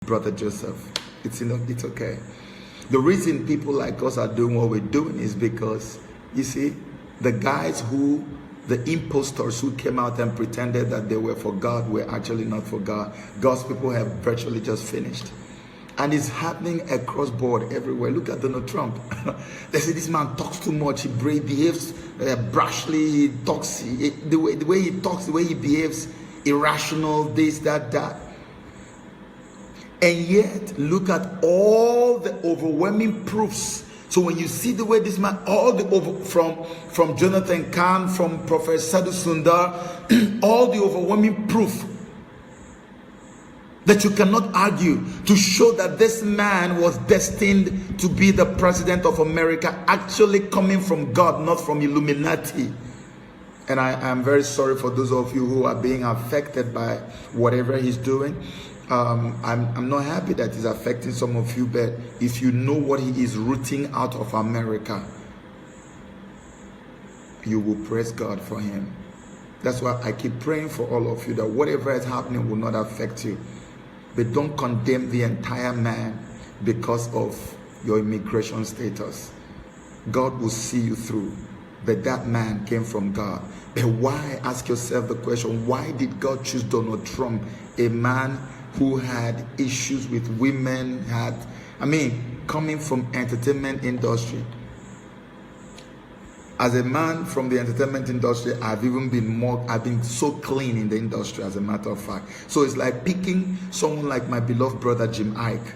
Brother Joseph. It's okay. The reason people like us are doing what we're doing is because, you see, the imposters who came out and pretended that they were for God were actually not for God. God's people have virtually just finished. And it's happening across board everywhere. Look at Donald Trump. They say this man talks too much. He behaves brashly. He talks, the way he talks, the way he behaves, irrational, this, that. And yet, look at all the overwhelming proofs. So when you see the way this man, from Jonathan Kahn, from Professor Sadhu Sundar, all the overwhelming proof that you cannot argue to show that this man was destined to be the president of America, actually coming from God, not from Illuminati. And I am very sorry for those of you who are being affected by whatever he's doing. I'm not happy that it's affecting some of you, but if you know what he is rooting out of America, you will praise God for him. That's why I keep praying for all of you that whatever is happening will not affect you. But don't condemn the entire man because of your immigration status. God will see you through. But that man came from God. But why? Ask yourself the question, why did God choose Donald Trump, a man who had issues with women, coming from entertainment industry? As a man from the entertainment industry, I've been so clean in the industry, as a matter of fact. So it's like picking someone like my beloved brother Jim Ike.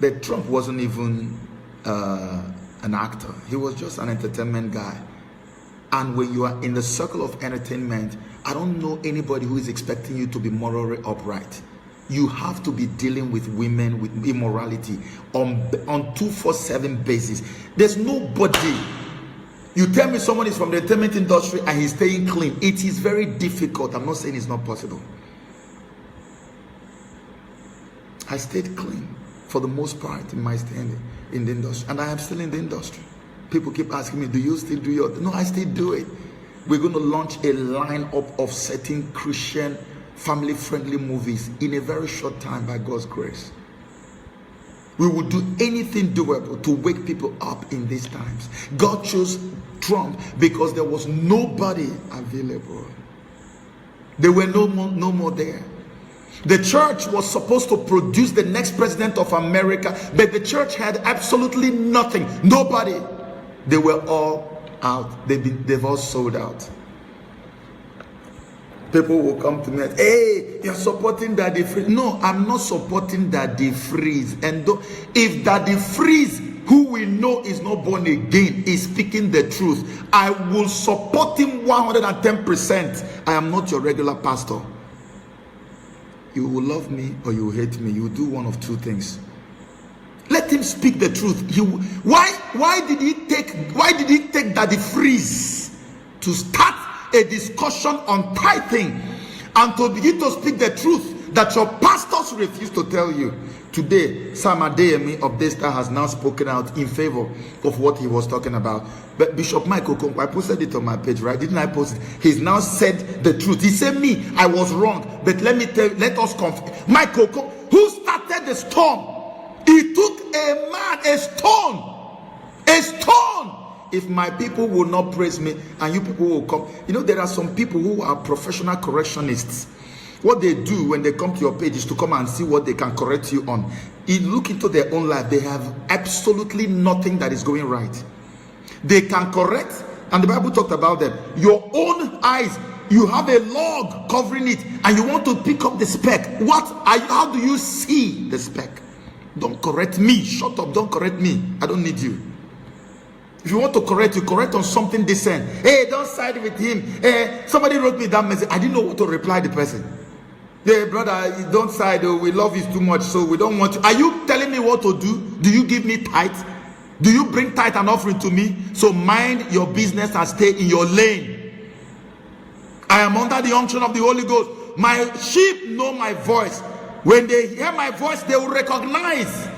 But Trump wasn't even an actor. He was just an entertainment guy. And when you are in the circle of entertainment, I don't know anybody who is expecting you to be morally upright. You have to be dealing with women with immorality on 24/7 basis. There's nobody. You tell me someone is from the entertainment industry and he's staying clean. It is very difficult. I'm not saying it's not possible. I stayed clean for the most part in my standing in the industry, and I am still in the industry. People keep asking me, do you still do your... No, I still do it. We're going to launch a lineup of certain Christian, family-friendly movies in a very short time by God's grace. We will do anything doable to wake people up in these times. God chose Trump because there was nobody available. There were no more there. The church was supposed to produce the next president of America, but the church had absolutely nothing. Nobody. They were all out. They've all sold out. People will come to me and, hey, you're supporting Daddy Freeze. No, I'm not supporting Daddy Freeze. And if Daddy Freeze, who we know is not born again, is speaking the truth, I will support him 110%. I am not your regular pastor. You will love me or you will hate me. You will do one of two things. Let him speak the truth. Why did he take Daddy Freeze to start a discussion on tithing and to begin to speak the truth that your pastors refuse to tell you? Today, Sam Adeyemi of Daystar has now spoken out in favor of what he was talking about. But Bishop Michael Okonkwo, I posted it on my page, right? Didn't I post it? He's now said the truth. He said, me, I was wrong. But let us confess. Michael Okonkwo, who started the storm? He took a stone. If my people will not praise me and you people will come. You know, there are some people who are professional correctionists. What they do when they come to your page is to come and see what they can correct you on. Look into their own life. They have absolutely nothing that is going right. They can correct, and the Bible talked about them. Your own eyes, you have a log covering it, and you want to pick up the speck. How do you see the speck? Don't correct me. Shut up. Don't correct me. I don't need you. If you want to correct, you correct on something decent. Hey, don't side with him. Hey, somebody wrote me that message. I didn't know what to reply the person. Hey, brother, don't side. We love you too much, so we don't want to. Are you telling me what to do? Do you give me tithe? Do you bring tithe and offering to me? So mind your business and stay in your lane. I am under the unction of the Holy Ghost. My sheep know my voice. When they hear my voice, they will recognize.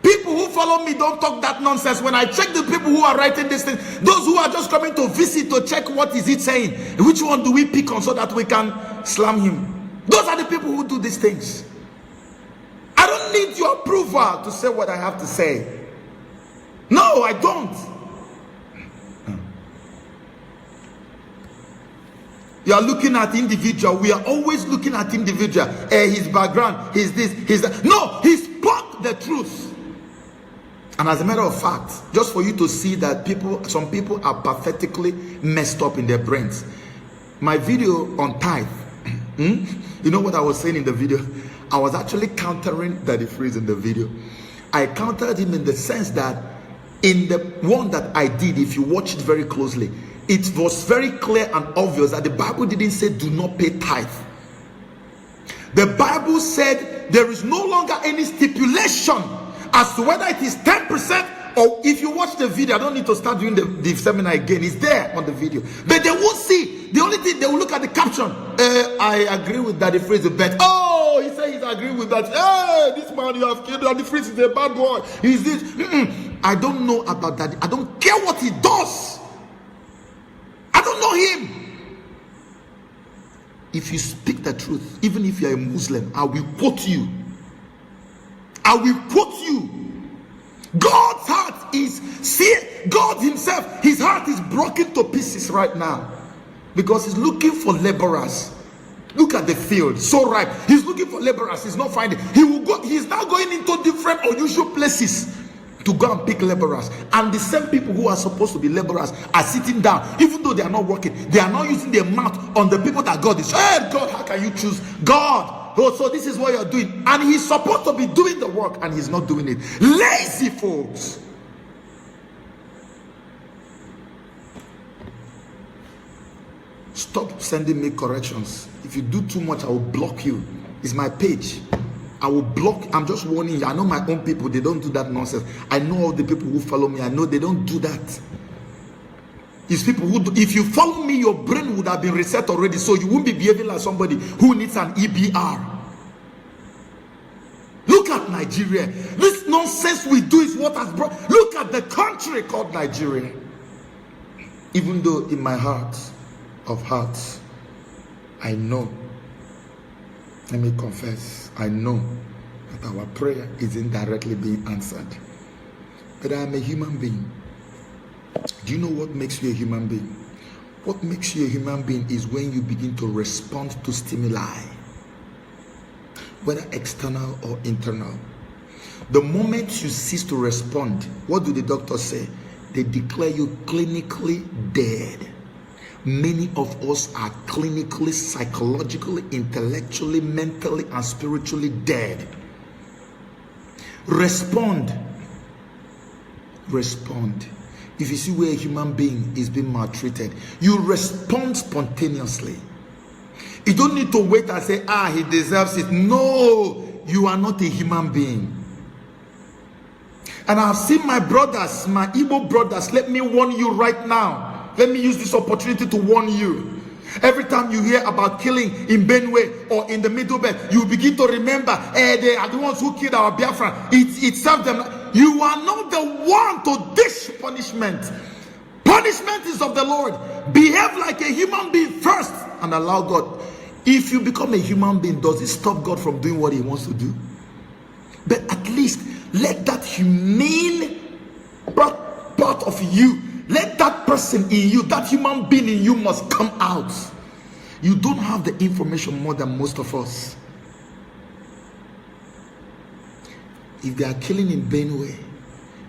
People who follow me don't talk that nonsense. When I check the people who are writing this thing, those who are just coming to visit to check what is it saying, which one do we pick on so that we can slam him? Those are the people who do these things. don't need your approval to say what I have to say. No, I don't. You are looking at individual. We are always looking at individual. His background, his this, his that. No, he spoke the truth. And as a matter of fact, just for you to see that some people are pathetically messed up in their brains. My video on tithe, you know what I was saying in the video? I was actually countering Daddy Freeze in the video. I countered him in the sense that in the one that I did, if you watch it very closely, it was very clear and obvious that the Bible didn't say do not pay tithe. The Bible said there is no longer any stipulation as to whether it is 10% or if you watch the video. I don't need to start doing the seminar again. It's there on the video. But they won't see. The only thing, they will look at the caption. I agree with Daddy Freeze, but oh, he said he's agreeing with that. Hey, this man you have killed, Daddy Freeze is a bad boy. He's this. I don't know about that. I don't care what he does. I don't know him. If you speak the truth, even if you're a Muslim, I will quote you. I will quote you. God's heart is, see, God himself, his heart is broken to pieces right now because he's looking for laborers. Look at the field, so ripe. He's looking for laborers. He's not finding. He will go. He's now going into different unusual places to go and pick laborers. And the same people who are supposed to be laborers are sitting down, even though they are not working. They are not using their mouth on the people that God is. Hey, God, how can you choose God? Oh, so this is what you're doing. And he's supposed to be doing the work and he's not doing it. Lazy folks. Stop sending me corrections. If you do too much, I will block you. It's my page. I will block. I'm just warning you. I know my own people. They don't do that nonsense. I know all the people who follow me. I know they don't do that. It's people who do. If you follow me, your brain would have been reset already. So you won't be behaving like somebody who needs an EBR. Look at Nigeria. This nonsense we do is what has brought. Look at the country called Nigeria. Even though in my heart of hearts, I know. Let me confess. I know that our prayer isn't directly being answered. But I am a human being. Do you know what makes you a human being? What makes you a human being is when you begin to respond to stimuli, whether external or internal. The moment you cease to respond, what do the doctors say? They declare you clinically dead. Many of us are clinically, psychologically, intellectually, mentally, and spiritually dead. Respond. Respond. If you see where a human being is being maltreated, you respond spontaneously. You don't need to wait and say, he deserves it. No, you are not a human being. And I've seen my brothers, my Igbo brothers, let me warn you right now. Let me use this opportunity to warn you. Every time you hear about killing in Benue or in the Middle Belt, you begin to remember, they are the ones who killed our Biafran. It served them. You are not the one to dish punishment. Punishment is of the Lord. Behave like a human being first and allow God. If you become a human being, does it stop God from doing what he wants to do? But at least let that humane part of you, let that person in you, that human being in you must come out. You don't have the information more than most of us. If they are killing in Benue,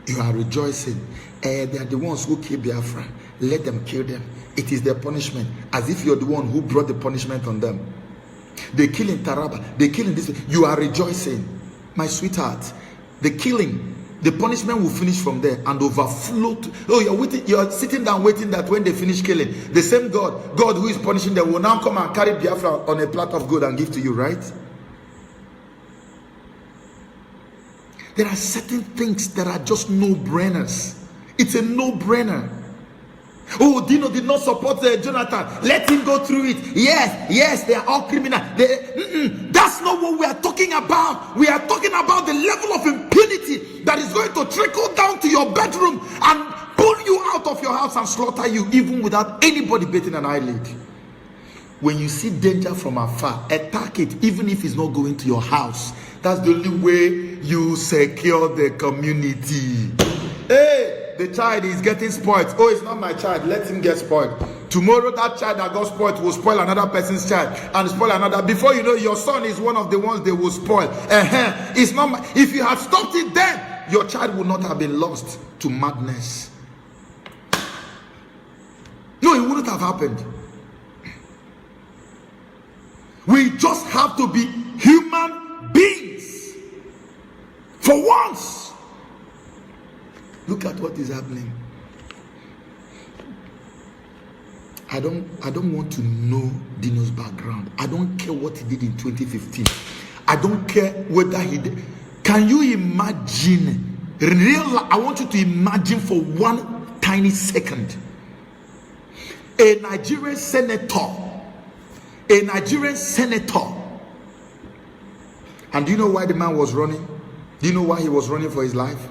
you are rejoicing. They are the ones who kill Biafra. Let them kill them. It is their punishment. As if you're the one who brought the punishment on them. They kill in Taraba. They kill in this. You are rejoicing. My sweetheart, the killing, the punishment will finish from there and overflow. You're waiting, you're sitting down waiting that when they finish killing, the same God who is punishing them will now come and carry Biafra on a platter of gold and give to you, right? There are certain things that are just no-brainers. It's a no-brainer. Oh, Dino did not support Jonathan. Let him go through it. Yes, they are all criminal. That's not what we are talking about. We are talking about the level of impunity that is going to trickle down to your bedroom and pull you out of your house and slaughter you, even without anybody batting an eyelid. When you see danger from afar, attack it, even if it's not going to your house. That's the only way you secure the community. Hey, the child is getting spoiled. Oh, it's not my child. Let him get spoiled. Tomorrow, that child that got spoiled will spoil another person's child and spoil another. Before you know, your son is one of the ones they will spoil. It's not. If you had stopped it then, your child would not have been lost to madness. No, it wouldn't have happened. We just have to be human beings for once. Look at what is happening. I don't want to know Dino's background. I don't care what he did in 2015. I don't care whether he did. Can you imagine? I want you to imagine for one tiny second. A Nigerian senator. And do you know why the man was running? Do you know why he was running for his life?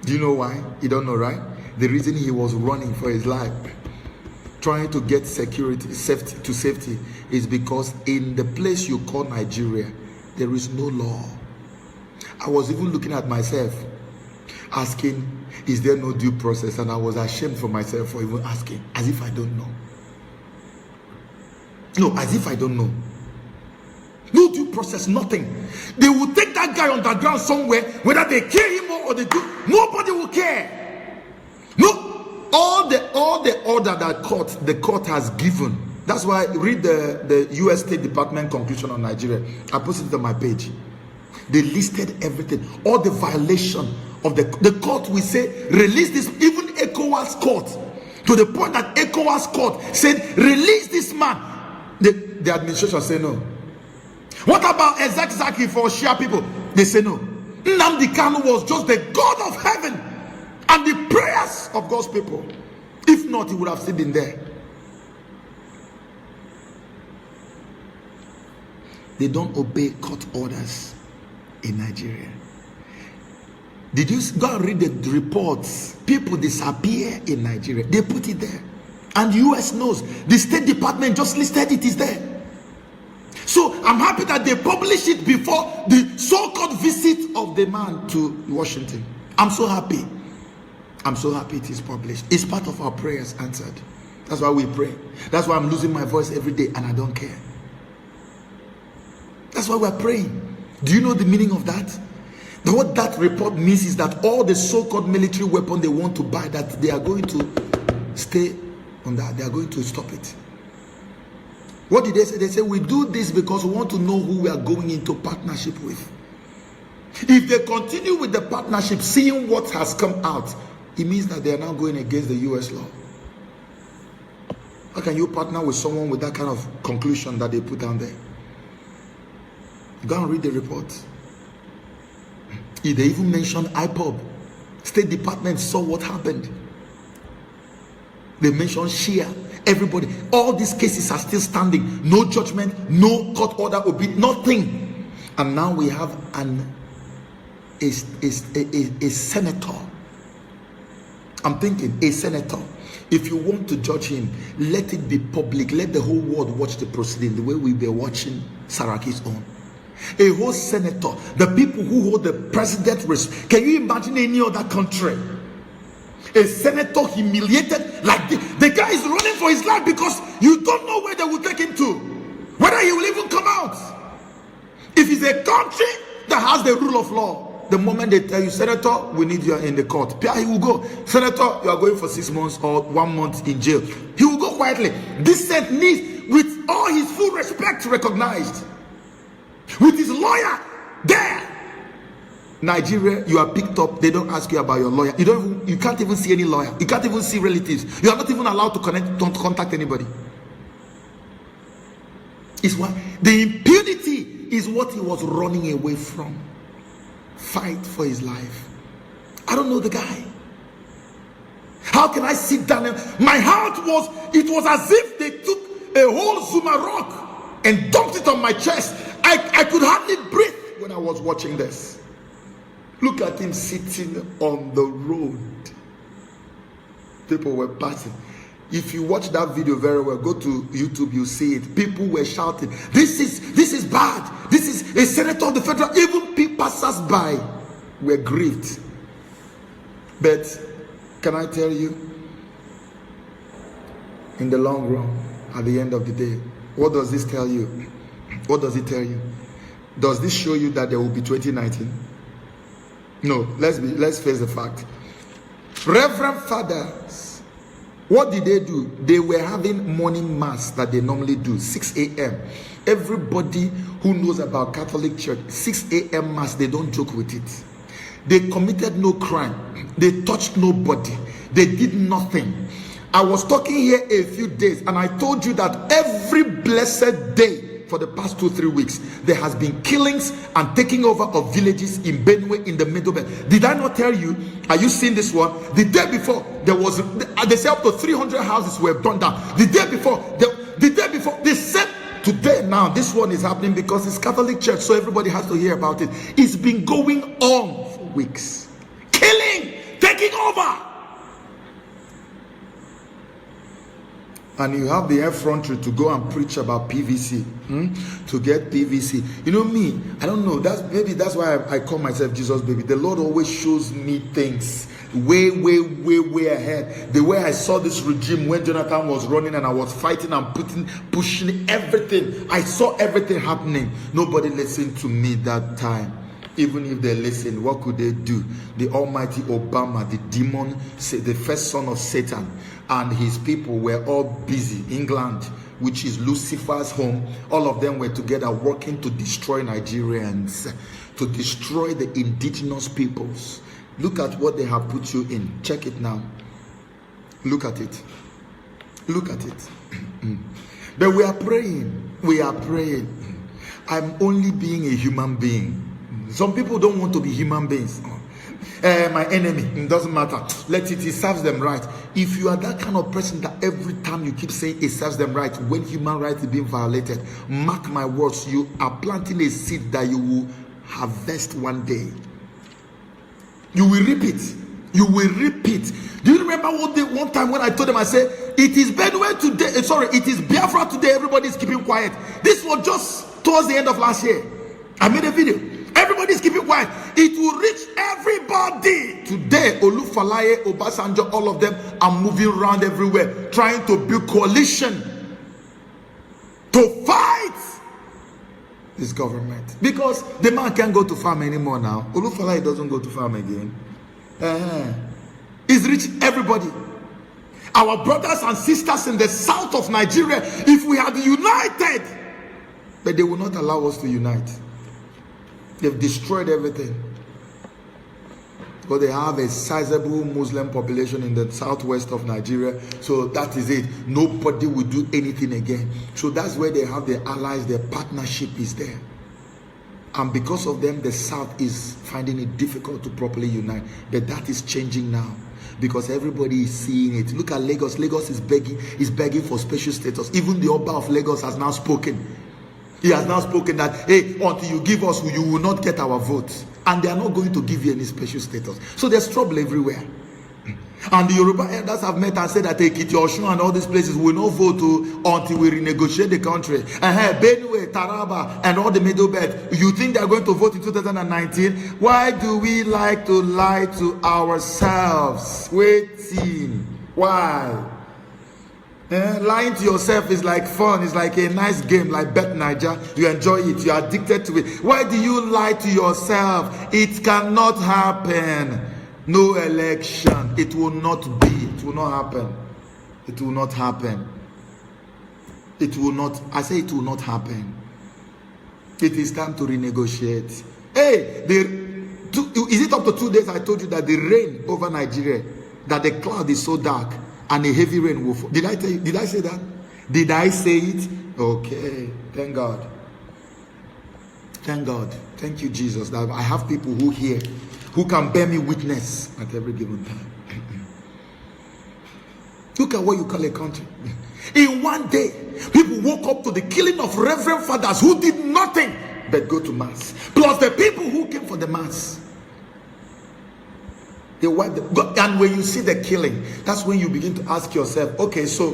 Do you know why? You don't know, right? The reason he was running for his life, trying to get safety is because in the place you call Nigeria, there is no law. I was even looking at myself, asking, is there no due process? And I was ashamed for myself for even asking, as if I don't know. No, as if I don't know. No due process, nothing. They will take that guy underground somewhere, whether they kill him or they do, nobody will care. No, all the order that the court has given. That's why I read the US State Department conclusion on Nigeria. I posted it on my page. They listed everything, all the violation of the court. We say release this, even ECOWAS court, to the point that ECOWAS court said release this man. The administration say no. What about Ezekzaki for Shia people? They say no. Nnamdi Kanu was just the God of heaven and the prayers of God's people. If not, he would have still been there. They don't obey court orders in Nigeria. Did you go and read the reports? People disappear in Nigeria. They put it there. And the US knows. The State Department just listed it is there. So I'm happy that they publish it before the so-called visit of the man to Washington. I'm so happy. I'm so happy it is published. It's part of our prayers answered. That's why we pray. That's why I'm losing my voice every day and I don't care. That's why we're praying. Do you know the meaning of that? What that report means is that all the so-called military weapons they want to buy, that they are going to stay on that. They are going to stop it. What did they say? They say we do this because we want to know who we are going into partnership with. If they continue with the partnership, seeing what has come out, it means that they are now going against the US law. How can you partner with someone with that kind of conclusion that they put down there? Go and read the report. They even mentioned IPOB. State Department saw what happened. They mentioned Shia. Everybody. All these cases are still standing. No judgment, no court order, nothing. And now we have a senator. I'm thinking, a senator. If you want to judge him, let it be public. Let the whole world watch the proceeding the way we were watching Saraki's own. A whole senator, the people who hold the president risk. Can you imagine any other country? A senator humiliated like this. The guy is running for his life because you don't know where they will take him to, whether he will even come out. If it's a country that has the rule of law, the moment they tell you, Senator, we need you in the court, he will go. Senator, you are going for 6 months or 1 month in jail. He will go quietly. This set needs, with all his full respect, recognized. With his lawyer there. Nigeria, you are picked up. They don't ask you about your lawyer. You can't even see any lawyer. You can't even see relatives. You are not even allowed to contact anybody. It's why the impunity is what he was running away from. Fight for his life. I don't know the guy. How can I sit down? My heart was, it was as if they took a whole Zuma rock and dumped it on my chest. I could hardly breathe when I was watching this. Look at him sitting on the road. People were passing. If you watch that video very well, go to YouTube, you see it. People were shouting, this is bad. This is a senator of the federal. Even people passers-by were grieved. But can I tell you, in the long run, at the end of the day, what does this tell you? What does it tell you? Does this show you that there will be 2019? No, let's face the fact. Reverend fathers, what did they do? They were having morning mass that they normally do, 6 a.m. Everybody who knows about Catholic Church, 6 a.m. mass, they don't joke with it. They committed no crime. They touched nobody. They did nothing. I was talking here a few days and I told you that every blessed day for the past 2-3 weeks, there has been killings and taking over of villages in Benue, in the Middle Belt. Did I not tell you? Are you seeing this one? The day before, they said up to 300 houses were burned down. The day before, they said today, now this one is happening because it's Catholic Church, so everybody has to hear about it. It's been going on for weeks. Killing, taking over. And you have the effrontery to go and preach about PVC, to get PVC. You know me, I don't know. Maybe that's why I call myself Jesus baby. The Lord always shows me things way ahead. The way I saw this regime when Jonathan was running and I was fighting and pushing everything. I saw everything happening. Nobody listened to me that time. Even if they listened, what could they do? The almighty Obama, the demon, the first son of Satan, and his people were all busy. England, which is Lucifer's home, all of them were together working to destroy Nigerians, to destroy the indigenous peoples. Look at what they have put you in. Check it now. Look at it. Look at it. But we are praying. We are praying. I'm only being a human being. Some people don't want to be human beings. My enemy, it doesn't matter. Let it serves them right. If you are that kind of person that every time you keep saying it serves them right, when human rights is being violated, mark my words, you are planting a seed that you will harvest one day. You will reap it. You will reap it. Do you remember one time when I told them, I said, it is Benue today, it is Biafra today, everybody is keeping quiet. This was just towards the end of last year. I made a video. Everybody is keeping quiet. It will reach everybody. Today, Warfareapril, Obasanjo, all of them are moving around everywhere, trying to build coalition to fight this government. Because the man can't go to farm anymore now. Warfareapril doesn't go to farm again. It's reached everybody. Our brothers and sisters in the south of Nigeria, if we had united, but they will not allow us to unite. They've destroyed everything. Because they have a sizable Muslim population in the southwest of Nigeria. So that is it. Nobody will do anything again. So that's where they have their allies, their partnership is there. And because of them, the south is finding it difficult to properly unite. But that is changing now. Because everybody is seeing it. Look at Lagos. Lagos is begging for special status. Even the Oba of Lagos has now spoken. He has now spoken that, hey, until you give us, you will not get our votes. And they are not going to give you any special status. So there's trouble everywhere. And the Yoruba elders have met and said that Ekiti, Osun and all these places will not vote until we renegotiate the country. Benue, Taraba, and all the Middle Belt. You think they are going to vote in 2019? Why do we like to lie to ourselves? Waiting. Why? Lying to yourself is like fun. It's like a nice game, like Bet Niger. You enjoy it. You are addicted to it. Why do you lie to yourself? It cannot happen. No election. It will not be. It will not happen. It will not happen. It will not. I say it will not happen. It is time to renegotiate. Hey, is it up to 2 days? I told you that the rain over Nigeria, that the cloud is so dark. And a heavy rain will fall. Did I tell you? Did I say that? Did I say it? Okay. Thank God. Thank God. Thank you, Jesus, that I have people who hear, who can bear me witness at every given time. Look at what you call a country. In one day, people woke up to the killing of reverend fathers who did nothing but go to mass. Plus the people who came for the mass. They wipe and when you see the killing, that's when you begin to ask yourself, okay, so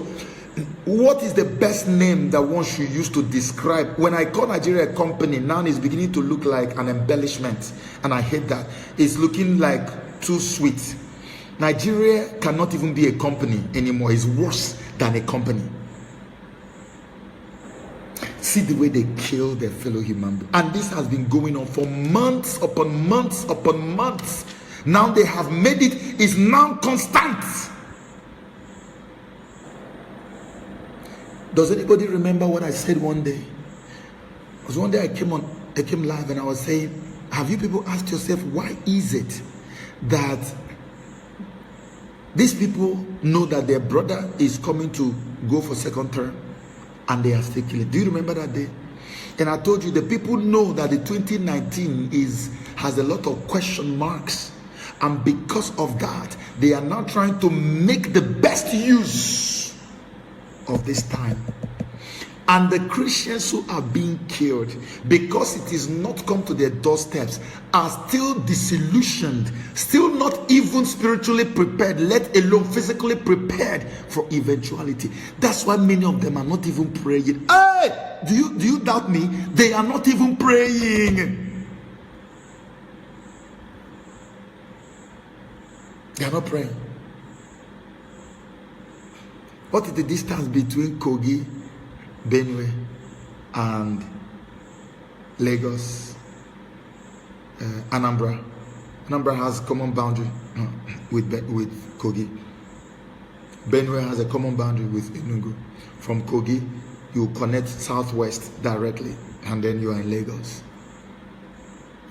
what is the best name that one should use to describe? When I call Nigeria a company, now it's beginning to look like an embellishment, and I hate that. It's looking like too sweet. Nigeria cannot even be a company anymore. It's worse than a company. See the way they kill their fellow human beings. And this has been going on for months upon months upon months. Now they have made it, it's now constant. Does anybody remember what I said one day? Because one day I came live and I was saying, have you people asked yourself, why is it that these people know that their brother is coming to go for second term and they are still killing? Do you remember that day? And I told you, the people know that the 2019 has a lot of question marks, and because of that, they are now trying to make the best use of this time. And the Christians who are being killed because it is not come to their doorsteps are still disillusioned, still not even spiritually prepared, let alone physically prepared for eventuality. That's why many of them are not even praying. Hey, do you doubt me? They are not even praying. They are not praying. What is the distance between Kogi, Benue, and Lagos, Anambra? Anambra has common boundary with Kogi. Benue has a common boundary with Enugu. From Kogi, you connect southwest directly, and then you are in Lagos.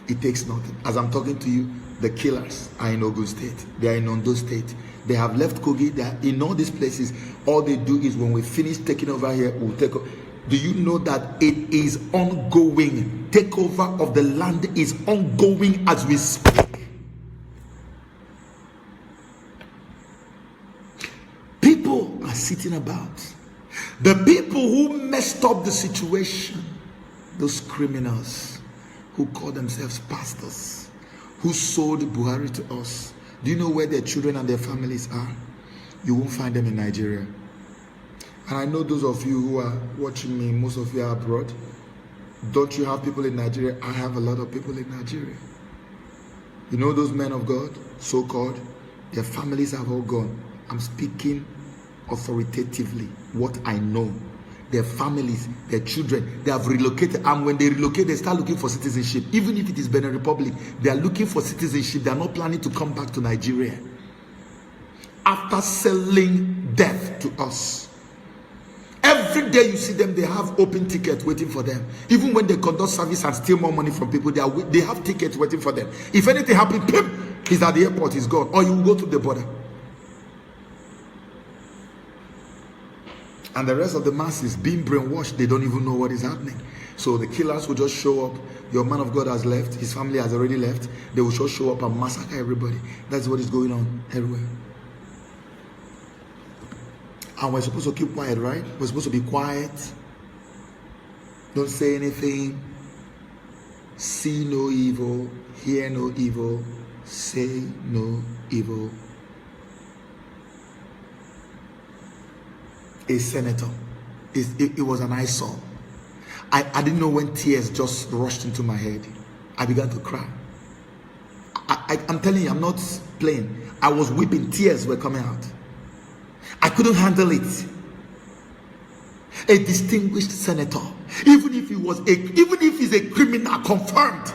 It takes nothing. As I'm talking to you, the killers are in Ogun State. They are in Ondo State. They have left Kogi. They are in all these places. All they do is when we finish taking over here, we'll take over. Do you know that it is ongoing? Takeover of the land is ongoing as we speak. People are sitting about. The people who messed up the situation, those criminals who call themselves pastors, who sold Buhari to us. Do you know where their children and their families are? You won't find them in Nigeria. And I know those of you who are watching me, most of you are abroad. Don't you have people in Nigeria? I have a lot of people in Nigeria. You know those men of God, so-called, their families have all gone. I'm speaking authoritatively what I know. Their families, their children, they have relocated, and when they relocate, they start looking for citizenship. Even if it is Benin Republic, they are looking for citizenship. They are not planning to come back to Nigeria after selling death to us. Every day you see them, they have open tickets waiting for them. Even when they conduct service and steal more money from people, they have tickets waiting for them. If anything happens, he's at the airport, he's gone, or you will go to the border. And the rest of the masses being brainwashed, they don't even know what is happening. So the killers will just show up. Your man of God has left. His family has already left. They will just show up and massacre everybody. That's what is going on everywhere. And we're supposed to keep quiet, right? We're supposed to be quiet. Don't say anything. See no evil. Hear no evil. Say no evil. A senator. It was an eyesore. I didn't know when tears just rushed into my head. I began to cry. I'm telling you, I'm not playing. I was weeping. Tears were coming out. I couldn't handle it. A distinguished senator, even if he's a criminal confirmed.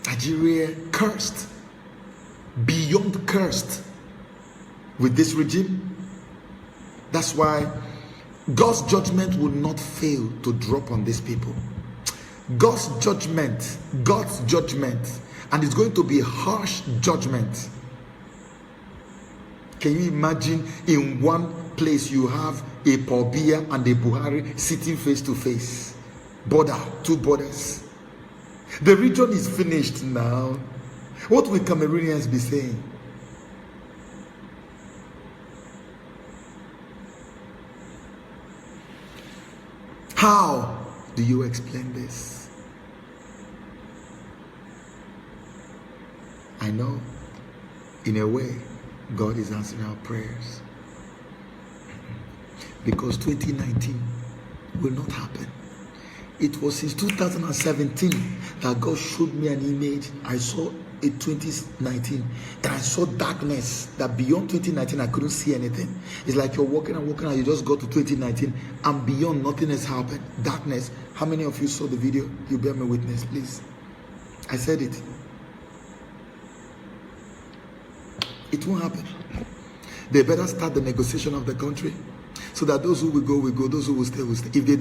Nigeria cursed, beyond cursed, with this regime. That's why God's judgment will not fail to drop on these people. God's judgment, and it's going to be a harsh judgment. Can you imagine in one place you have a Paul Biya and a Buhari sitting face to face? Border, two borders. The region is finished now. What will Cameroonians be saying? How do you explain this? I know, in a way, God is answering our prayers. Because 2019 will not happen. It was since 2017 that God showed me an image. I saw it 2019, and I saw darkness that beyond 2019 I couldn't see anything. It's like you're walking and walking and you just go to 2019 and beyond nothing has happened. Darkness. How many of you saw the video? You bear me witness, please. I said it. It won't happen. They better start the negotiation of the country, so that those who will go, those who will stay, will stay. If they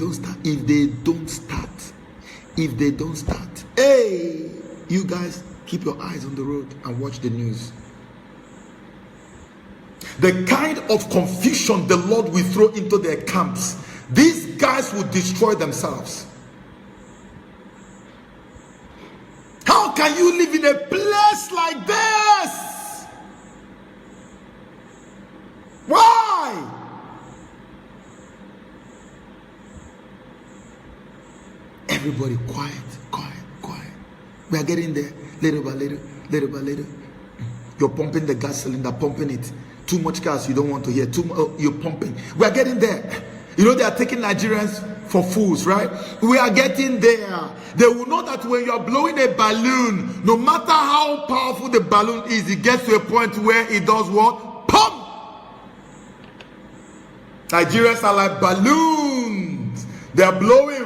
don't start, hey, you guys, keep your eyes on the road and watch the news. The kind of confusion the Lord will throw into their camps, these guys will destroy themselves. How can you live in a place like this? Why? Everybody quiet. We are getting there, little by little. You're pumping the gas cylinder, pumping it. Too much gas, you don't want to hear. You're pumping. We are getting there. You know, they are taking Nigerians for fools, right? We are getting there. They will know that when you are blowing a balloon, no matter how powerful the balloon is, it gets to a point where it does what? Pump! Nigerians are like balloons. They are blowing.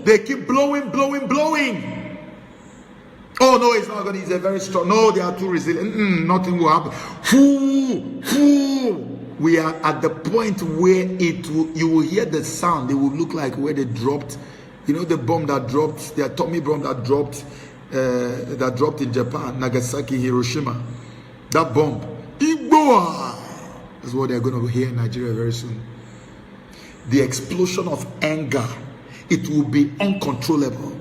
They keep blowing. Oh no, it's not going to. It's a very strong. No, they are too resilient. Nothing will happen. We are at the point where you will hear the sound. It will look like where they dropped. You know the bomb that dropped, the atomic bomb that dropped in Japan, Nagasaki, Hiroshima. That bomb. That's what they're going to hear in Nigeria very soon. The explosion of anger, it will be uncontrollable.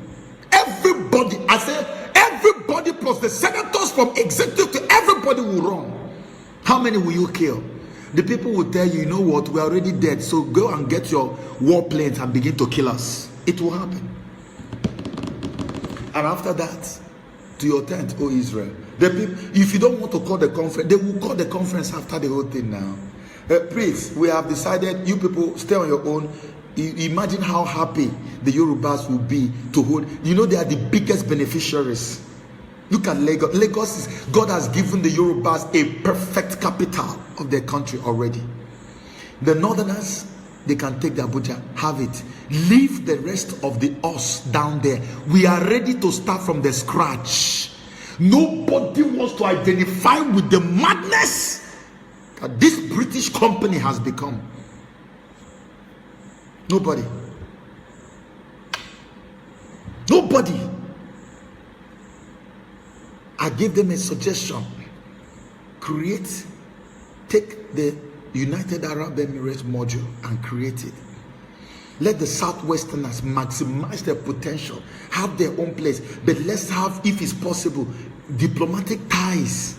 Everybody, I said, everybody plus the senators from executive to everybody will run. How many will you kill? The people will tell you, you know what, we're already dead, so go and get your warplanes and begin to kill us. It will happen. And after that, to your tent, O Israel. The people, if you don't want to call the conference, they will call the conference after the whole thing now. Please, we have decided, you people stay on your own. Imagine how happy the Yorubas will be to hold. You know, they are the biggest beneficiaries. Look at Lagos. Lagos is, God has given the Yorubas a perfect capital of their country already. The Northerners, they can take the Abuja, have it. Leave the rest of the us down there. We are ready to start from the scratch. Nobody wants to identify with the madness that this British company has become. Nobody. I give them a suggestion. Take the United Arab Emirates module and create it. Let the Southwesterners maximize their potential, have their own place, but let's have, if it's possible, diplomatic ties.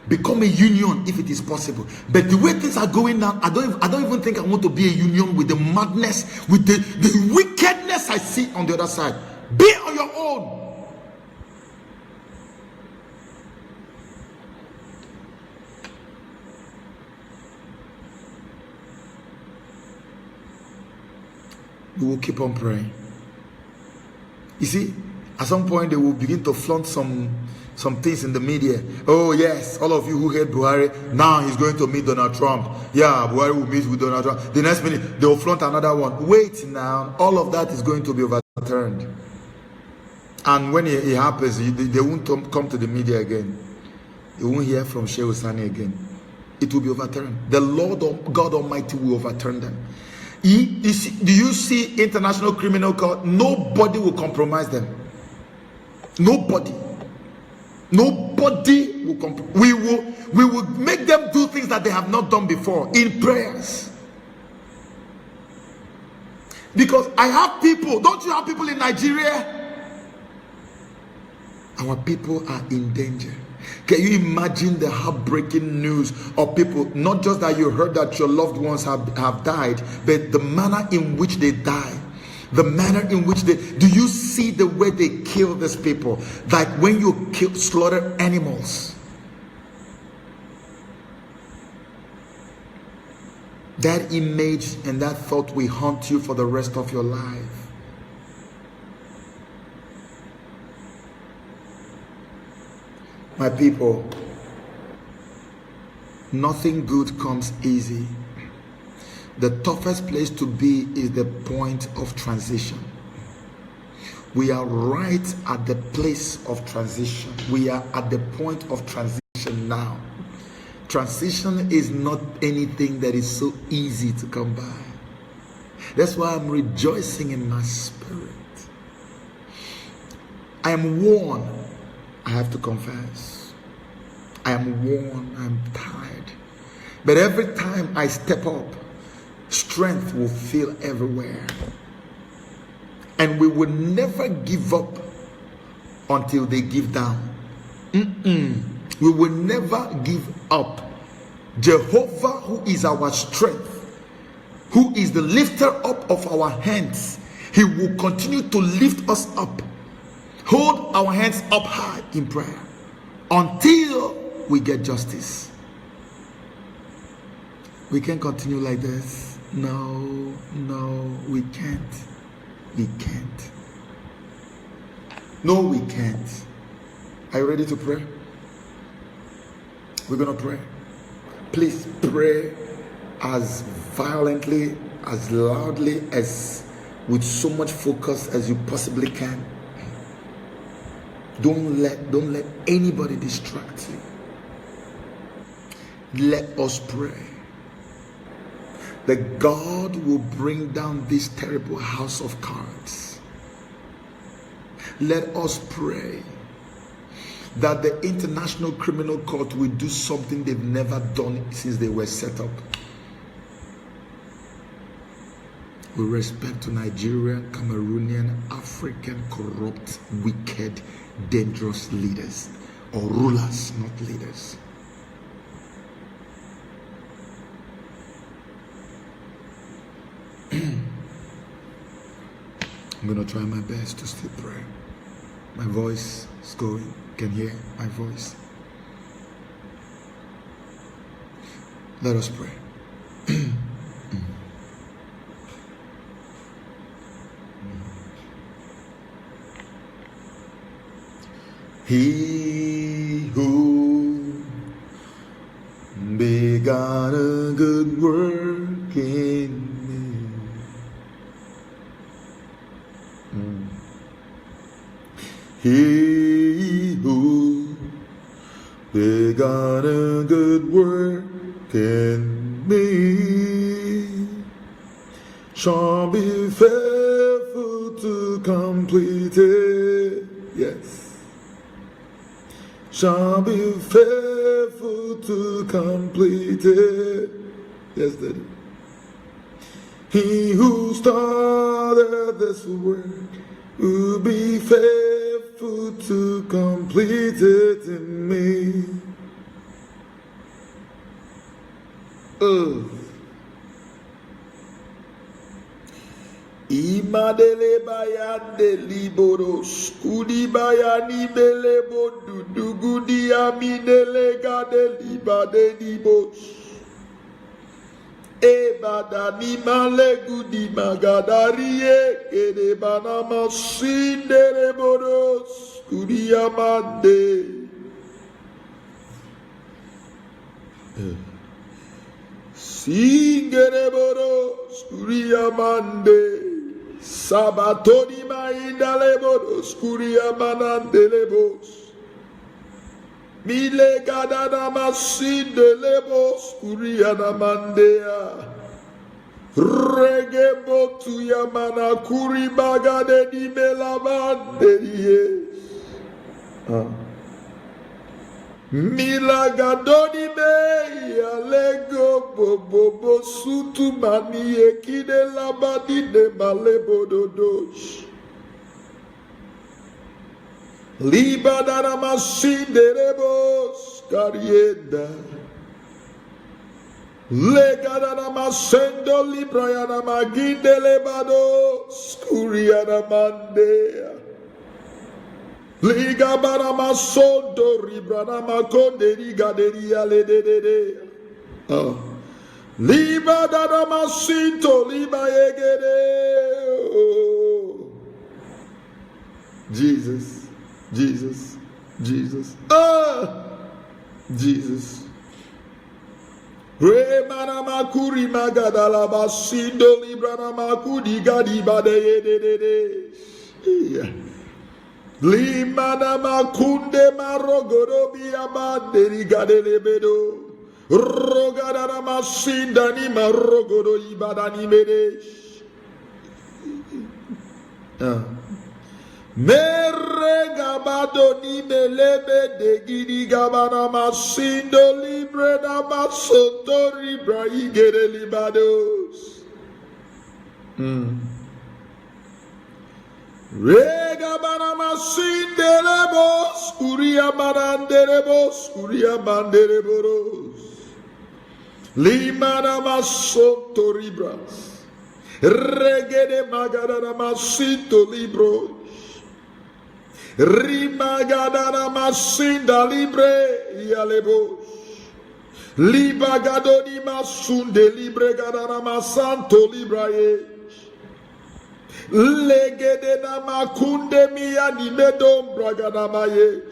Become a union if it is possible. But the way things are going now, I don't even think I want to be a union with the madness, with the wickedness I see on the other side. Be on your own. We will keep on praying. You see, at some point they will begin to flaunt some things in the media. Oh yes, all of you who hate Buhari, now he's going to meet Donald Trump. Yeah, Buhari will meet with Donald Trump. The next minute, they will flaunt another one. Wait now, all of that is going to be overturned. And when it happens, they won't come to the media again. You won't hear from Sheikh Sani again. It will be overturned. The Lord God Almighty will overturn them. Do you see International Criminal Court? Nobody will compromise them. Nobody will we will make them do things that they have not done before in prayers. Because I have people, don't you have people in Nigeria? Our people are in danger. Can you imagine the heartbreaking news of people, not just that you heard that your loved ones have died, but the manner in which they die. The manner in which do you see the way they kill these people? Like when you slaughter animals. That image and that thought will haunt you for the rest of your life. My people, nothing good comes easy. The toughest place to be is the point of transition. We are right at the place of transition. We are at the point of transition now. Transition is not anything that is so easy to come by. That's why I'm rejoicing in my spirit. I am worn, I have to confess. I am worn, I'm tired. But every time I step up, strength will feel everywhere. And we will never give up until they give down. We will never give up. Jehovah, who is our strength, who is the lifter up of our hands, he will continue to lift us up. Hold our hands up high in prayer until we get justice. We can't continue like this. No, we can't. We can't. No, we can't. Are you ready to pray? We're going to pray. Please pray as violently, as loudly, as with so much focus as you possibly can. Don't let anybody distract you. Let us pray that God will bring down this terrible house of cards. Let us pray that the International Criminal Court will do something they've never done since they were set up. With respect to Nigerian, Cameroonian, African, corrupt, wicked, dangerous leaders, or rulers, not leaders. I'm going to try my best to still pray. My voice is going. You can hear my voice. Let us pray. He who began a good work in me, he who began a good work in me shall be faithful to complete it. Yes. Shall be faithful to complete it. Yes, Daddy. He who started this work will be faithful to complete it in me. Imadele bayande liboros kudi bayani belebo dudugudi aminele gade libade libos ebadani malegudi magadarie kede banama sindere boros kudi amande singere boros kudi amande Sabatoni maindalebos kuria manandelebos Mile gadana masindelebos kuria namandea Regebo tu yamana kuri bagade di melamande Mila gadoni me alego bobo sutu mani ekide labadi de malebo dodosh libadana masinde rebos karienda Legada masendo librayana maginde lebado skuriana mande. Liga bara masondo ribrana makonde liga deria le de. Oh. Liba dada masinto liba yegede. Oh. Jesus, Jesus, Jesus. Ah, Jesus. Remana makuri magadala basindo librana makudi gadi bade de. Limana makunde marogodo biabande rigade lebedo. Rogadana masinda ni marogodo ibadani mede. Mere gabado ni melebe de gidi gabana masindo libre da basoto libra igere libados. Rega bana masinde lebos kuria banderebos kuria bandereboros. Limana masoto libras. Regede magadana masito libros. Rimagadana masinda libre yalebos. Libagadoni masunde libre gadana masanto libraye. Legede na makunde miya ni medom bragana maye.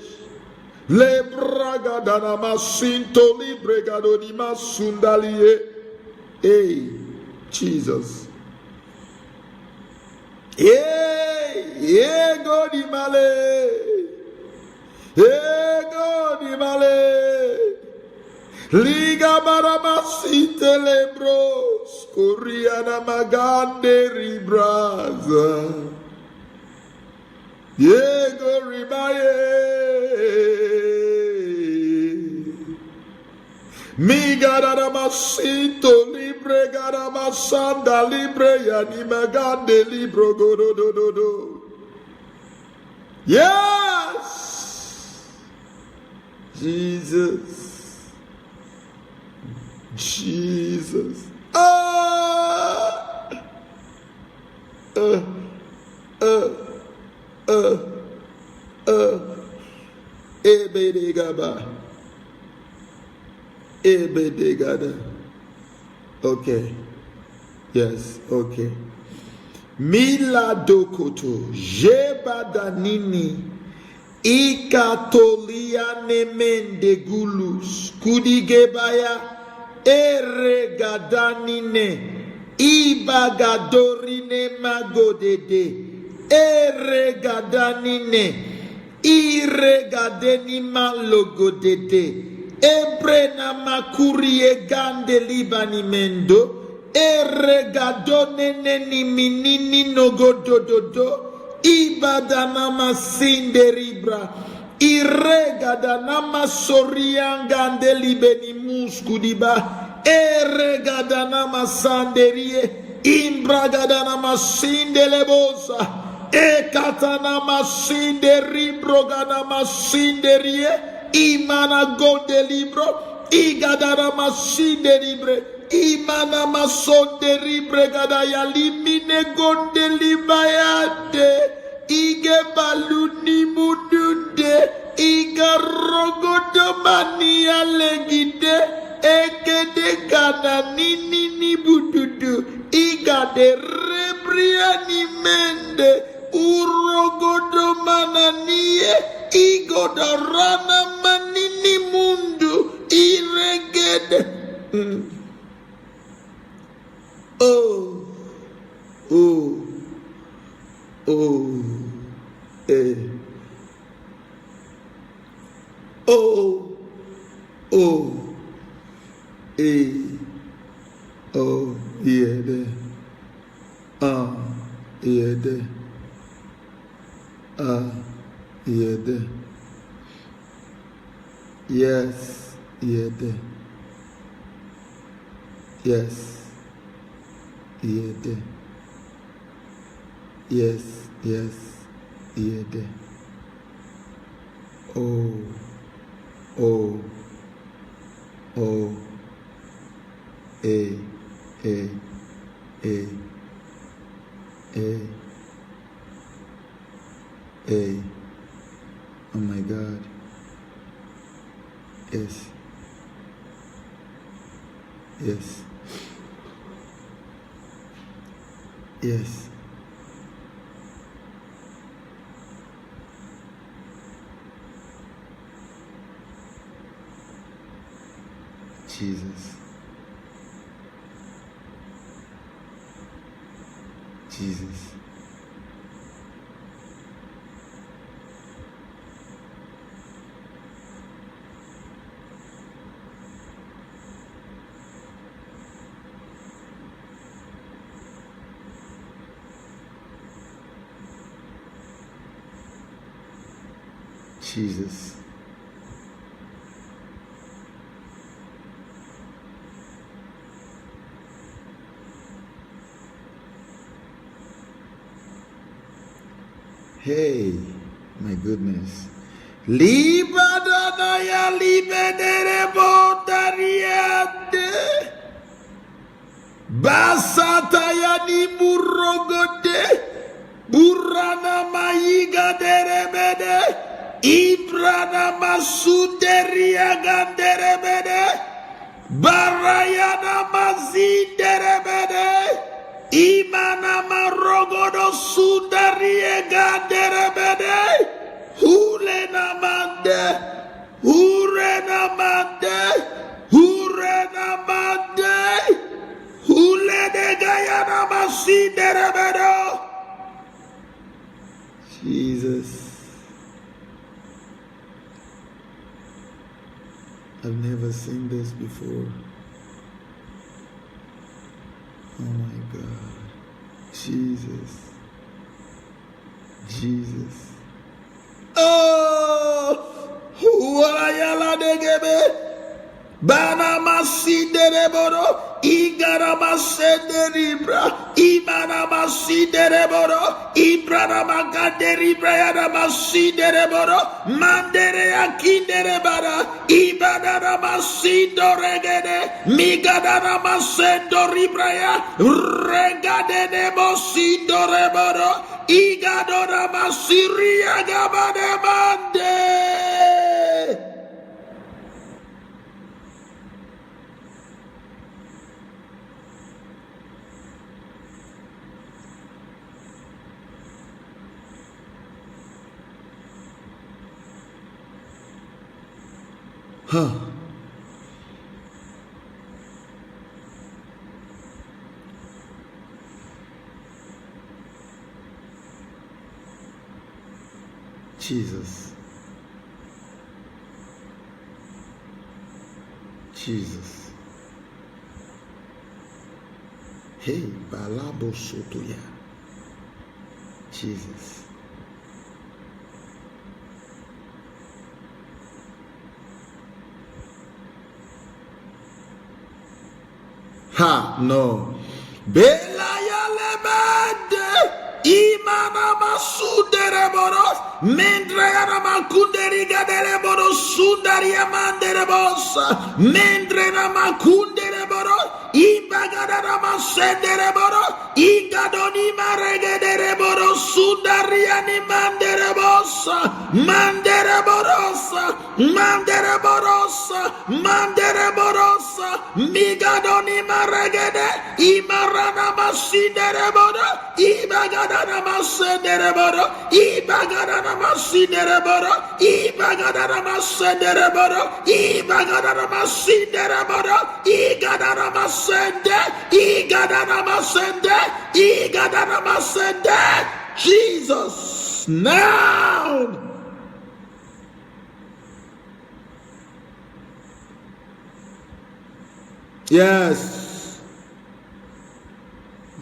Le bragadana masinto libre gadoni masundalie. Hey, Jesus. Hey, God imale. Hey, God imale. Liga baramasite lebros. Koreana magande ribraza. Yego ribaye. Mi garamasito libre garamasanda libre yani magande libro gododododo. Yes, Jesus, Jesus. Okay. Yes, okay. Mila dokoto jebadanini ikatolia nemende gulus kudigebaya eregadanine ibagadorine magodede eregadanine iregadeni malogodede ebrena makurie gande libanimendo eregadone neni minini nogodododo ibadana masinde ribra iregadana masoriangande libeni muskudiba eregadana masanderie imbragadana masinde lebosa ekatana masinde ribrogana masinderie imana gonde libro igadana masinde libre imana masonde libre gadaya limine gonde libayade ige baluni mudunde iga rogodo mania legide ekede gada nini ni bududu iga de rebriani mende urogodo mananie igoda rana manini mundu iregede. Oh, oh, oh, eh. Oh, oh, eh. Oh, yeah, there. Yeah, there. Yeah, there. Yes, yeah, there. Yes. Yeah, there. Yes, yes, yeah, there. Oh, oh, oh, Hey, hey, hey, hey, hey. Oh my God. Yes. Yes. Yes. Jesus. Jesus. Jesus. Hey, my goodness. Libadana ya libedere botariade. Basata ya ni burogode. Burana mayiga derebede. Ibrana masuderia ganderebede. Barayana maziderebede. Imana marogodo sudarie ganderebede. Hurena mande. Hurena mande. Hurena mande. Hulede gayana masiderebede. Jesus. I've never seen this before. Oh my God. Jesus. Jesus. Oh! Huayala degebe. Bana masidereboro. Igara masenderibra. Imana masidereboro. Ibrana magaderibra yana masidereboro. Mandere akinderebara. Ibadana masidoregede. Migadana masendoribraya. Regadene masidoreboro. Igadona masiria gabane mande. Huh. Jesus. Jesus. Hey, balabo sotoya. Jesus. Ha, no. Bela ya lebede. Imana masudere boros. Mendra yana makunderi gadere boros. Sundari amandere bosa. Mendra na makundere boros. Ibagada na masendere boros. Igadoni maregedere boros. Sundari animandere bosa. Mandere borosa. Mandere borosa. Mandere borosa. Migadoni maregede. Imarana masindere boros. Ibagada masendere boro, ibagada masindere boro, ibagada masendere boro, ibagada masindere boro, igada masende, igada masende, igada masende. Jesus, now. Yes.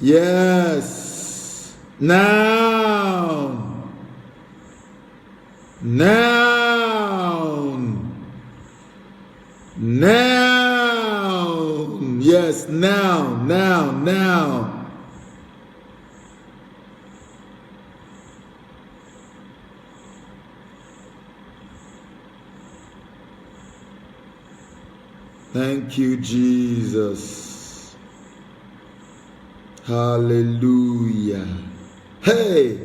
Yes. Now. Yes, now. Thank you, Jesus. Hallelujah. Hey.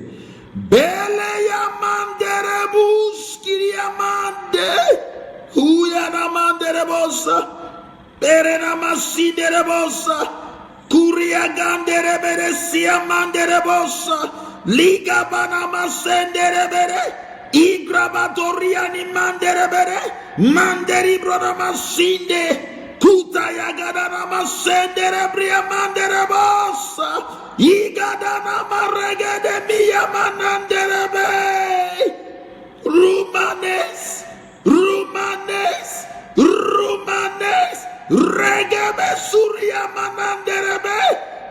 Bele ya mandere buskiri ya mande. Huya na mandere bosa. Bere na masindere bosa. Kuria gandere bere siya mandere bosa. Liga bana masendere bere. Igrabatoria ni mandere bere. Manderi broda masinde. Kuta yagadana masendere bria mandere bosa. Igadana maregede miya manandere be. Rumanes. Regebe surya manandere be.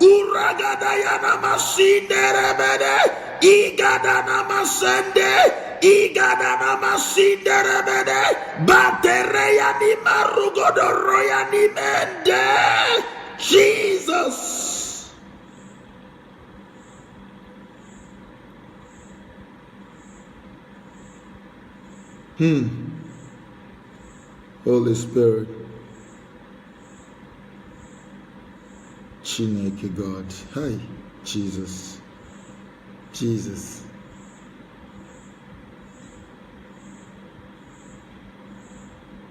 Uragada yana masindere bede. Igadana masende. Igadana masindere bede. Batere yani marugodoro yani mende. Jesus. Holy Spirit. Chineke God. Hi, Jesus. Jesus.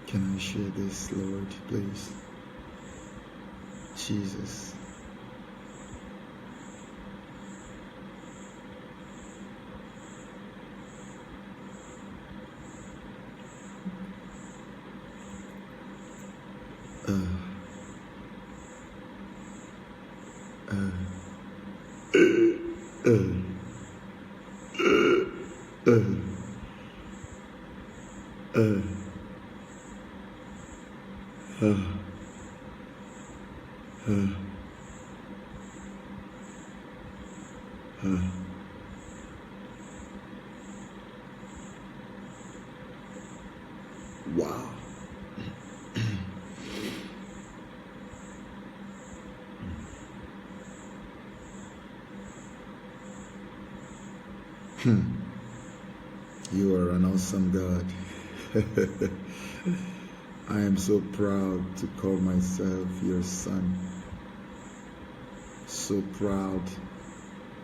Can I share this, Lord, please? Jesus. Wow. You are an awesome God. I am so proud to call myself your son. So proud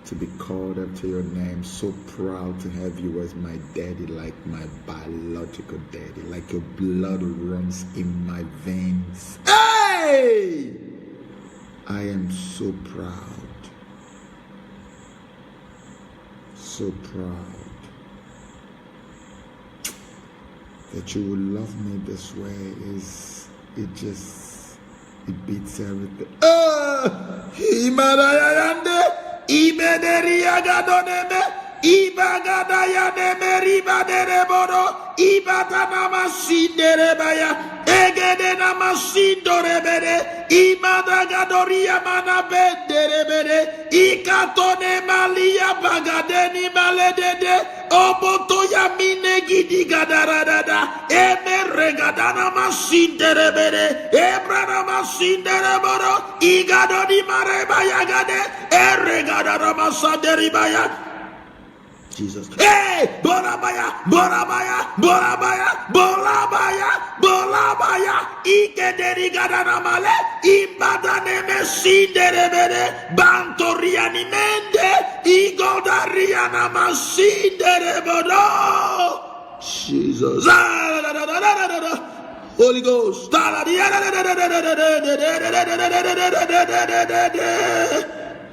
to be called after your name. So proud to have you as my daddy, like my biological daddy. Like your blood runs in my veins. Hey! I am so proud. So proud that you will love me this way. It beats everything. Egede na masindore bere, imada gadoria mana bendere bere, ikatone malia bagadeni maledede, oboto ya mine gidi gadaradada, emere gadana masindere bere, ebrana masindere boro, igadoni mareba yagade, eregadana masaderi baya. Jesus. Hey! Borabaya, Borabaya, Borabaya, Borabaya, Borabaya, Ikederi Gadanamale, Imbadane Messinderebere, Bantoriani Mende, Igodariana Massinderebodo. Jesus. Holy Ghost.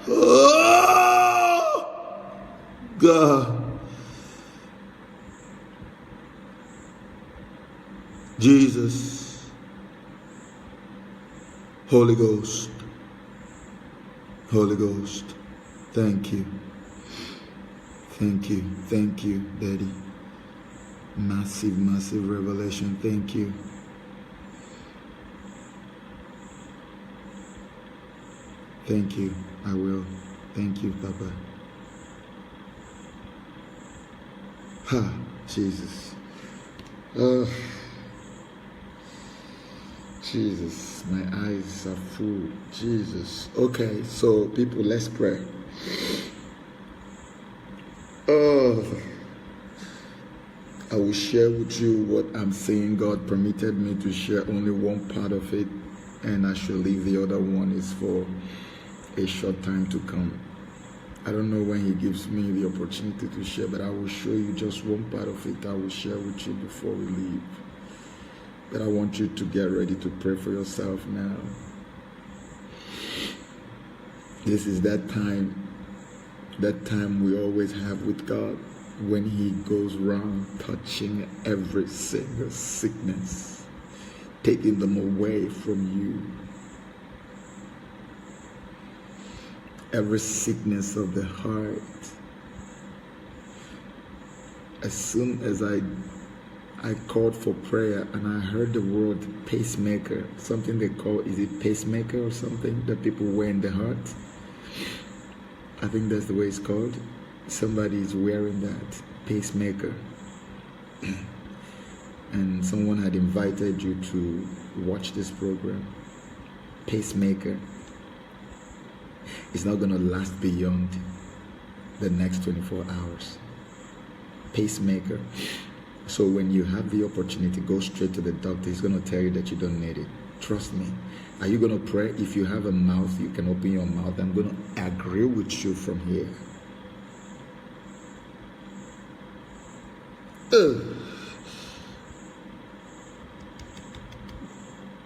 Oh! God. Jesus. Holy Ghost. Holy Ghost. Thank you. Thank you. Thank you, Daddy. Massive, massive revelation. Thank you. Thank you. I will. Thank you, Papa. Ha, Jesus. Jesus, my eyes are full. Jesus. Okay, so people, let's pray. I will share with you what I'm saying. God permitted me to share only one part of it, and I should leave the other one is for a short time to come. I don't know when he gives me the opportunity to share, but I will show you just one part of it. I will share with you before we leave. But I want you to get ready to pray for yourself now. This is that time we always have with God, when he goes around touching every single sickness, taking them away from you. Every sickness of the heart. As soon as I called for prayer and I heard the word pacemaker, something they call, is it pacemaker or something that people wear in the heart? I think that's the way it's called. Somebody is wearing that pacemaker. And someone had invited you to watch this program. Pacemaker. It's not going to last beyond the next 24 hours. Pacemaker. So when you have the opportunity, go straight to the doctor. He's going to tell you that you don't need it. Trust me. Are you going to pray? If you have a mouth, you can open your mouth. I'm going to agree with you from here.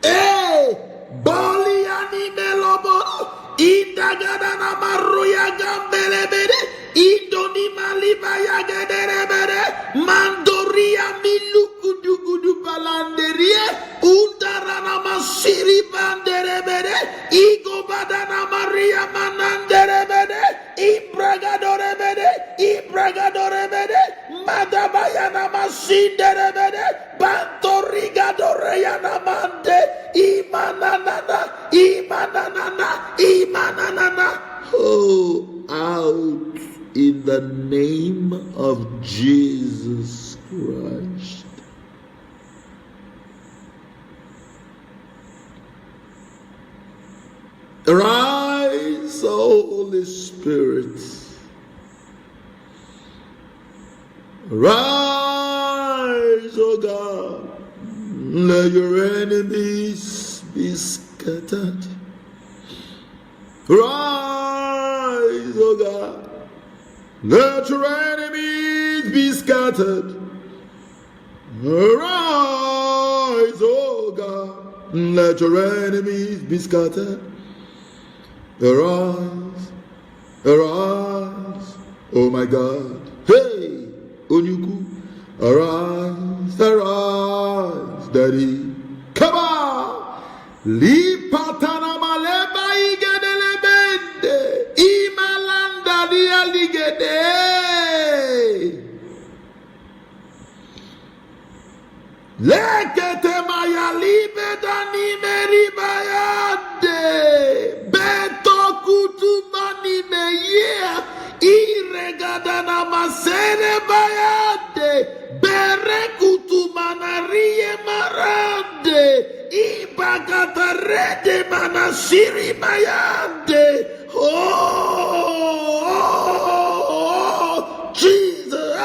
Hey! Boliani melobo! Indagadana maruya gambelebede! Indoni malibaya gederebede! Mandoria milukudugudu balanderie! Undarana masiri banderebede! Igo badana maria mananderebede! Ibragadorebede! Ibragadorebede! Madabayana masinderebede! Bantorigadoreyana mande! Imananana! Imananana! Imananana! Oh, out in the name of Jesus Christ. Rise, Holy Spirit. Rise, O God. Let your enemies be scattered. Rise, O God. Let your enemies be scattered. Arise, O God. Let your enemies be scattered. Arise, arise, oh my God. Hey, Onyuku, arise, arise, Daddy. Come on. Lipatana maleba igedelebende. Imalanda dialigede. Lekete mayalibe dani meribayade. Beto kutumani meye. Iregadana masere bayade. Bere kutumana rie marande. Ibagata rede manasiri bayade. Oh, Jesus.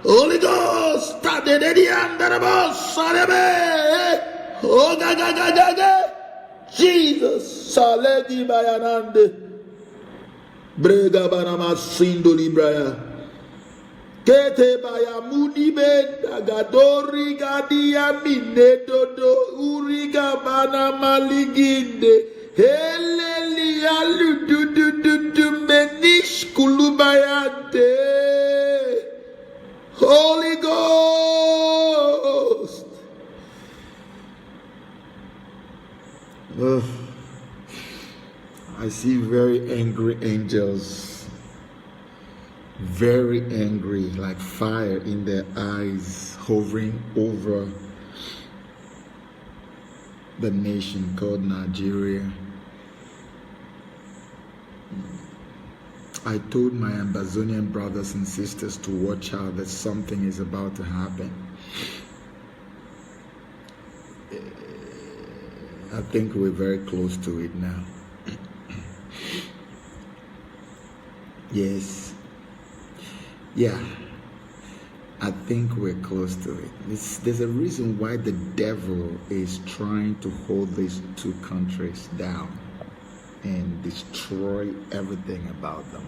Holy Ghost. Oh, Jesus. Saledi bayanande. Brega banama sindo libraya. Kete baya munibe dagadori gadia minedodo uriga bana maliginde. Heleli alududududu menish kulubayante. Holy Ghost. I see very angry angels, very angry, like fire in their eyes, hovering over the nation called Nigeria. I told my Amazonian brothers and sisters to watch out, that something is about to happen. I think we're very close to it now. Yes. Yeah. I think we're close to it. There's a reason why the devil is trying to hold these two countries down. and destroy everything about them.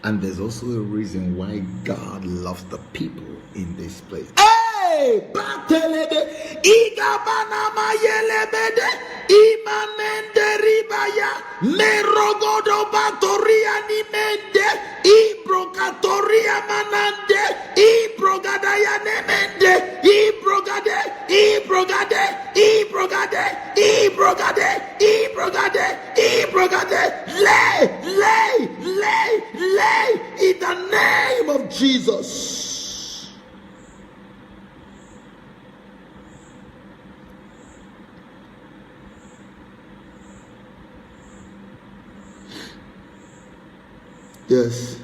And there's also a reason why God loves the people in this place. Hey! Batelebe, Igabana Mayelebede, Imanende Ribaya, Merogodo Batoria Nimende, Ibrogatoria Manande, Ibrogadaya Nemende, Ibrogade, Ibrogade, Ibrogade, Ibrogade, Ibrogade, Ibrogade, lay, in the name of Jesus. Yes.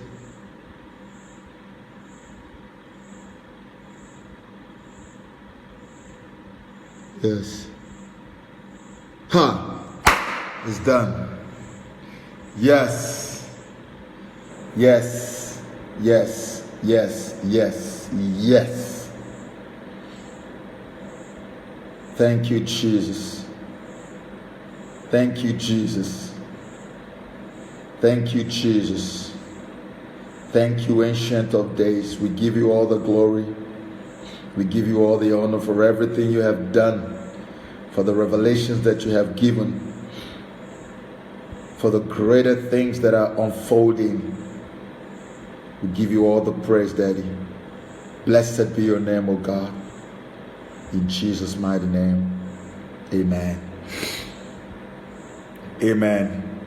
Yes. It's done. Yes. Yes. Yes. Yes. Yes. Yes. Thank you, Jesus. Thank you, Jesus. Thank you, Jesus. Thank you, Ancient of Days. We give you all the glory. We give you all the honor for everything you have done, for the revelations that you have given, for the greater things that are unfolding. We give you all the praise, Daddy. Blessed be your name, O God. In Jesus' mighty name, amen. Amen.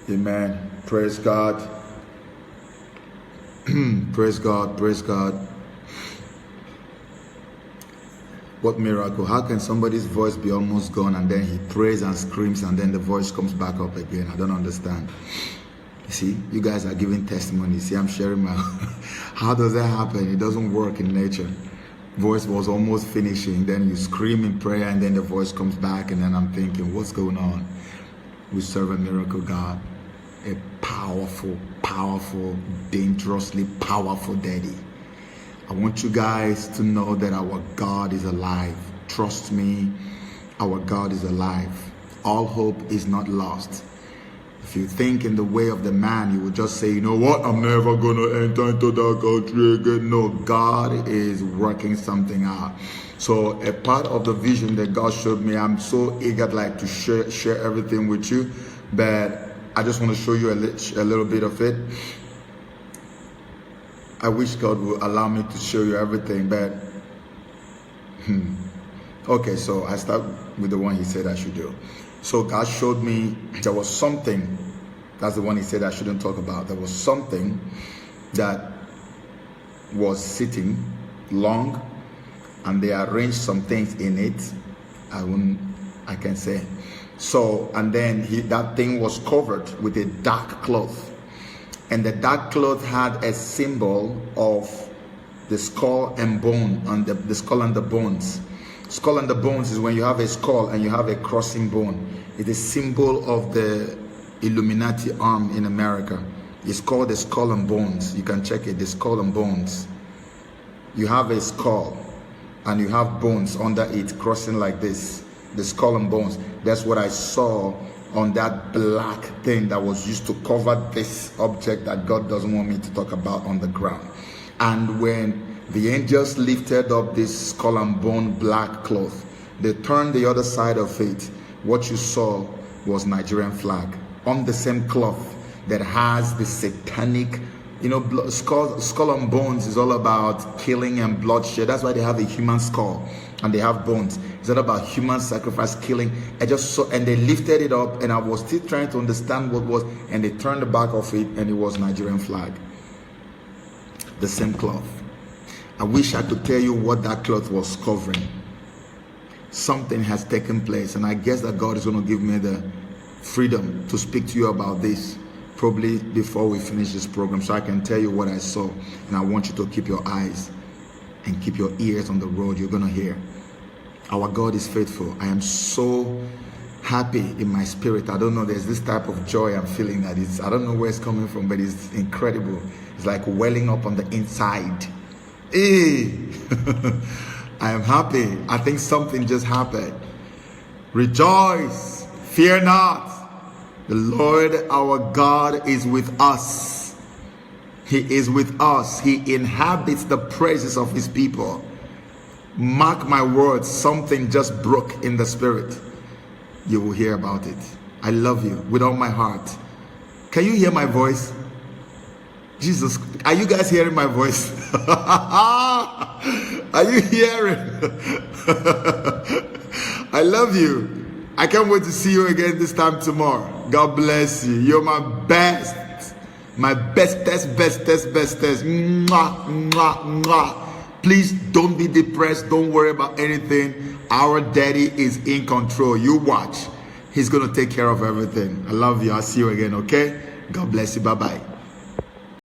Amen. Praise God. Praise God. Praise God. What miracle. How can somebody's voice be almost gone and then he prays and screams and then the voice comes back up again? I don't understand. You see, you guys are giving testimony. See, I'm sharing my... How does that happen? It doesn't work in nature. Voice was almost finishing, then you scream in prayer and then the voice comes back, and then I'm thinking, what's going on? We serve a miracle God. A powerful, powerful, dangerously powerful Daddy. I want you guys to know that our God is alive. Trust me, our God is alive. All hope is not lost. If you think in the way of the man, you will just say, you know what, I'm never going to enter into that country again. No, God is working something out. So a part of the vision that God showed me, I'm so eager to share everything with you, but I just want to show you a little bit of it. I wish God would allow me to show you everything, but okay, so I start with the one he said I should do. So God showed me there was something, that's the one he said I shouldn't talk about. There was something that was sitting long, and they arranged some things in it. I can say. So, and then that thing was covered with a dark cloth. And the dark cloth had a symbol of the skull and bone, on the skull and the bones. Skull and the bones is when you have a skull and you have a crossing bone. It's a symbol of the Illuminati arm in America. It's called the skull and bones. You can check it, the skull and bones. You have a skull and you have bones under it crossing like this. The skull and bones. That's what I saw on that black thing that was used to cover this object that God doesn't want me to talk about on the ground. And when the angels lifted up this skull and bone black cloth, they turned the other side of it. What you saw was Nigerian flag on the same cloth that has the satanic, you know, skull and bones is all about killing and bloodshed. That's why they have a human skull and they have bones. It's all about human sacrifice, killing. I just saw, and they lifted it up, and I was still trying to understand what was, and they turned the back of it, and it was Nigerian flag. The same cloth. I wish I could tell you what that cloth was covering. Something has taken place, and I guess that God is going to give me the freedom to speak to you about this probably before we finish this program, so I can tell you what I saw. And I want you to keep your eyes and keep your ears on the road. You're going to hear. Our God is faithful. I am so happy in my spirit. I don't know, there's this type of joy I'm feeling that is, I don't know where it's coming from, but it's incredible. It's like welling up on the inside. Hey! I am happy. I think something just happened. Rejoice, fear not. The Lord our God is with us. He is with us. He inhabits the praises of his people. Mark my words, something just broke in the spirit. You will hear about it. I love you with all my heart. Can you hear my voice? Jesus, are you guys hearing my voice? Are you hearing? I love you. I can't wait to see you again this time tomorrow. God bless you. You're my best. My bestest. Mwah, mwah, mwah. Please don't be depressed. Don't worry about anything. Our daddy is in control. You watch. He's going to take care of everything. I love you. I'll see you again, okay? God bless you. Bye-bye.